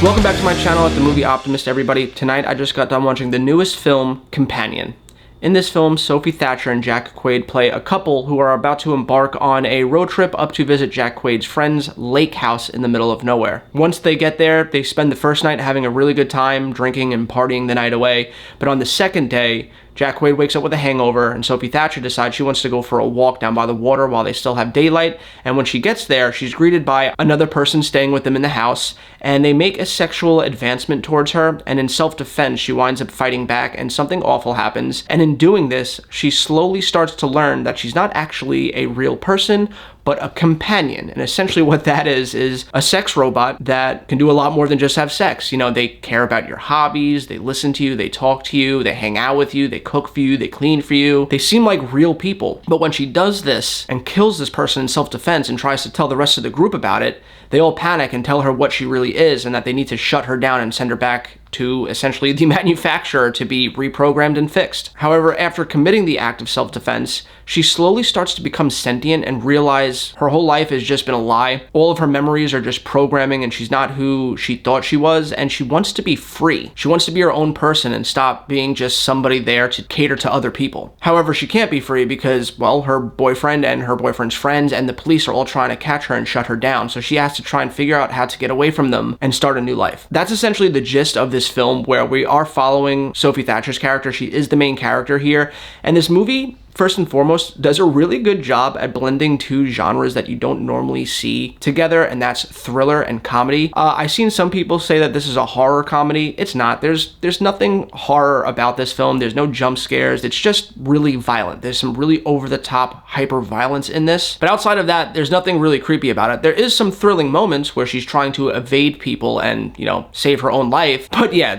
Welcome back to my channel at The Movie Optimist, everybody. Tonight I just got done watching the newest film, Companion. In this film, Sophie Thatcher and Jack Quaid play a couple who are about to embark on a road trip up to visit Jack Quaid's friend's lake house in the middle of nowhere. Once they get there, they spend the first night having a really good time, drinking and partying the night away, but on the second day, Jack Quaid wakes up with a hangover, and Sophie Thatcher decides she wants to go for a walk down by the water while they still have daylight, and when she gets there, she's greeted by another person staying with them in the house, and they make a sexual advancement towards her, and in self-defense, she winds up fighting back, and something awful happens, and in doing this, she slowly starts to learn that she's not actually a real person, but a companion. And essentially what that is a sex robot that can do a lot more than just have sex. You know, they care about your hobbies, they listen to you, they talk to you, they hang out with you, they cook for you, they clean for you. They seem like real people. But when she does this and kills this person in self-defense and tries to tell the rest of the group about it, they all panic and tell her what she really is and that they need to shut her down and send her back to essentially the manufacturer to be reprogrammed and fixed. However, after committing the act of self-defense, she slowly starts to become sentient and realize her whole life has just been a lie. All of her memories are just programming and she's not who she thought she was, and she wants to be free. She wants to be her own person and stop being just somebody there to cater to other people. However, she can't be free because, well, her boyfriend and her boyfriend's friends and the police are all trying to catch her and shut her down, so she has to try and figure out how to get away from them and start a new life. That's essentially the gist of this film, where we are following Sophie Thatcher's character. She is the main character here, and this movie, first and foremost, does a really good job at blending two genres that you don't normally see together, and that's thriller and comedy. I've seen some people say that this is a horror comedy. It's not. There's nothing horror about this film. There's no jump scares. It's just really violent. There's some really over-the-top hyper violence in this, but outside of that, there's nothing really creepy about it. There is some thrilling moments where she's trying to evade people and, you know, save her own life, but yeah,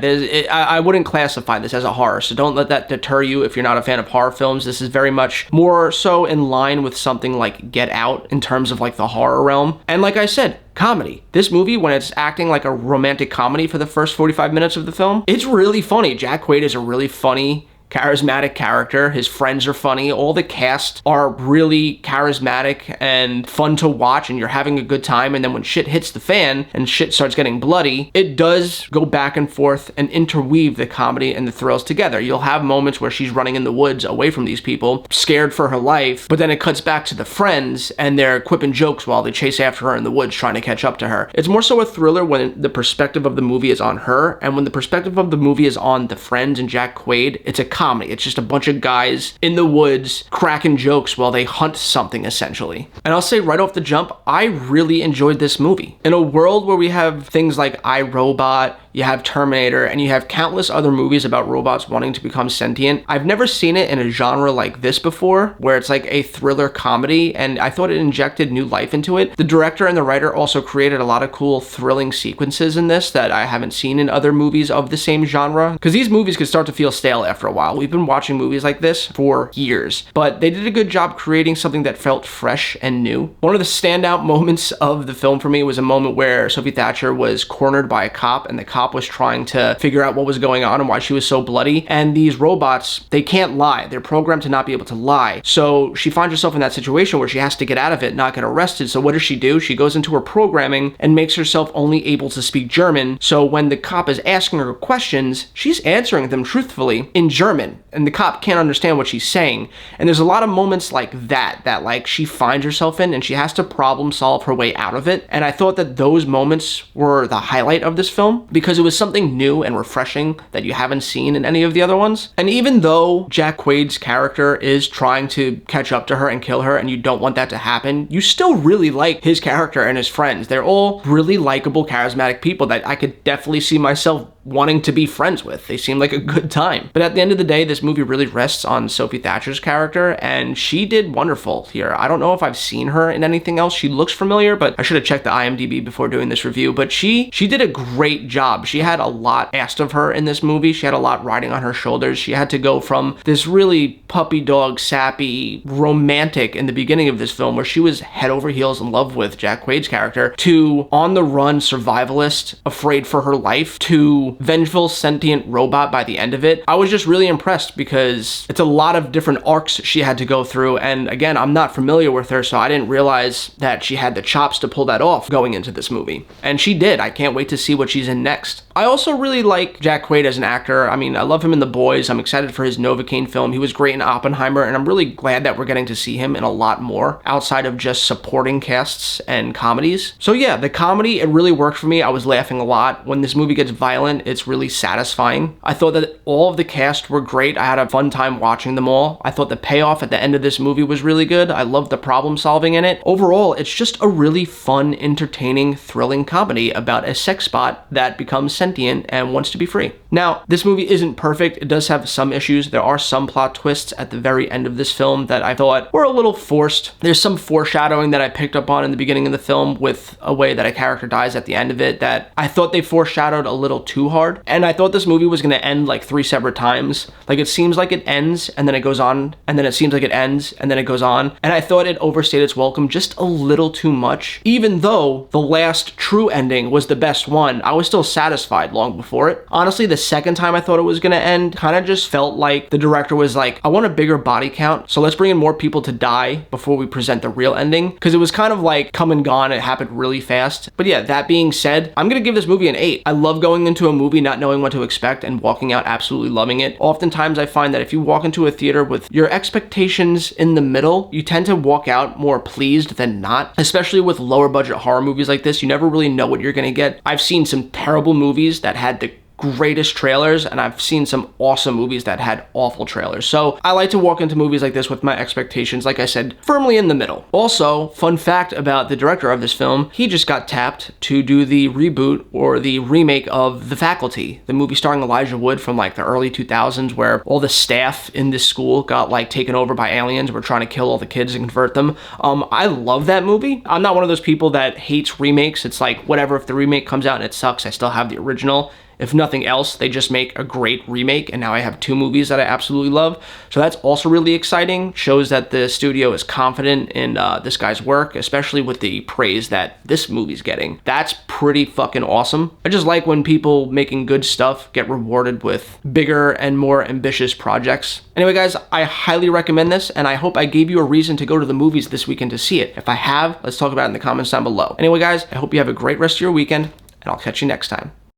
I wouldn't classify this as a horror, so don't let that deter you if you're not a fan of horror films. This is very much more so in line with something like Get Out in terms of like the horror realm. And like I said, comedy. This movie, when it's acting like a romantic comedy for the first 45 minutes of the film, it's really funny. Jack Quaid is a really funny, charismatic character. His friends are funny. All the cast are really charismatic and fun to watch, and you're having a good time. And then when shit hits the fan and shit starts getting bloody, it does go back and forth and interweave the comedy and the thrills together. You'll have moments where she's running in the woods away from these people, scared for her life, but then it cuts back to the friends and they're quipping jokes while they chase after her in the woods trying to catch up to her. It's more so a thriller when the perspective of the movie is on her, and when the perspective of the movie is on the friends and Jack Quaid, it's a comedy. It's just a bunch of guys in the woods cracking jokes while they hunt something, essentially. And I'll say right off the jump, I really enjoyed this movie. In a world where we have things like iRobot, you have Terminator, and you have countless other movies about robots wanting to become sentient, I've never seen it in a genre like this before, where it's like a thriller comedy, and I thought it injected new life into it. The director and the writer also created a lot of cool, thrilling sequences in this that I haven't seen in other movies of the same genre, because these movies could start to feel stale after a while. We've been watching movies like this for years, but they did a good job creating something that felt fresh and new. One of the standout moments of the film for me was a moment where Sophie Thatcher was cornered by a cop, and the cop was trying to figure out what was going on and why she was so bloody. And these robots, they can't lie. They're programmed to not be able to lie. So she finds herself in that situation where she has to get out of it, not get arrested. So what does she do? She goes into her programming and makes herself only able to speak German. So when the cop is asking her questions, she's answering them truthfully in German, and the cop can't understand what she's saying. And there's a lot of moments like that like she finds herself in, and she has to problem solve her way out of it. And I thought that those moments were the highlight of this film, because it was something new and refreshing that you haven't seen in any of the other ones. And even though Jack Quaid's character is trying to catch up to her and kill her, and you don't want that to happen, you still really like his character and his friends. They're all really likable, charismatic people that I could definitely see myself wanting to be friends with. They seem like a good time. But at the end of the day, this movie really rests on Sophie Thatcher's character, and she did wonderful here. I don't know if I've seen her in anything else. She looks familiar, but I should have checked the IMDb before doing this review. But she did a great job. She had a lot asked of her in this movie. She had a lot riding on her shoulders. She had to go from this really puppy dog, sappy, romantic in the beginning of this film, where she was head over heels in love with Jack Quaid's character, to on the run survivalist, afraid for her life, to vengeful sentient robot by the end of it, I was just really impressed because it's a lot of different arcs she had to go through. And again, I'm not familiar with her, so I didn't realize that she had the chops to pull that off going into this movie. And she did. I can't wait to see what she's in next. I also really like Jack Quaid as an actor. I mean, I love him in The Boys. I'm excited for his Novocaine film. He was great in Oppenheimer, and I'm really glad that we're getting to see him in a lot more outside of just supporting casts and comedies. So yeah, the comedy, it really worked for me. I was laughing a lot. When this movie gets violent, it's really satisfying. I thought that all of the cast were great. I had a fun time watching them all. I thought the payoff at the end of this movie was really good. I loved the problem solving in it. Overall, it's just a really fun, entertaining, thrilling comedy about a sex bot that becomes sentient and wants to be free. Now, this movie isn't perfect. It does have some issues. There are some plot twists at the very end of this film that I thought were a little forced. There's some foreshadowing that I picked up on in the beginning of the film with a way that a character dies at the end of it that I thought they foreshadowed a little too hard. And I thought this movie was going to end like 3 separate times. Like, it seems like it ends and then it goes on, and then it seems like it ends and then it goes on. And I thought it overstayed its welcome just a little too much. Even though the last true ending was the best one, I was still satisfied long before it. Honestly, the second time I thought it was going to end kind of just felt like the director was like, I want a bigger body count, so let's bring in more people to die before we present the real ending. Because it was kind of like come and gone. It happened really fast. But yeah, that being said, I'm going to give this movie an 8. I love going into a movie not knowing what to expect and walking out absolutely loving it. Oftentimes I find that if you walk into a theater with your expectations in the middle, you tend to walk out more pleased than not. Especially with lower budget horror movies like this, you never really know what you're going to get. I've seen some terrible movies that had the greatest trailers, and I've seen some awesome movies that had awful trailers. So I like to walk into movies like this with my expectations, like I said, firmly in the middle. Also, fun fact about the director of this film, he just got tapped to do the reboot or the remake of The Faculty, the movie starring Elijah Wood from like the early 2000s, where all the staff in this school got like taken over by aliens, were trying to kill all the kids and convert them. I love that movie. I'm not one of those people that hates remakes. It's like, whatever, if the remake comes out and it sucks, I still have the original. If nothing else, they just make a great remake, and now I have 2 movies that I absolutely love. So that's also really exciting. Shows that the studio is confident in this guy's work, especially with the praise that this movie's getting. That's pretty fucking awesome. I just like when people making good stuff get rewarded with bigger and more ambitious projects. Anyway, guys, I highly recommend this, and I hope I gave you a reason to go to the movies this weekend to see it. If I have, let's talk about it in the comments down below. Anyway, guys, I hope you have a great rest of your weekend, and I'll catch you next time.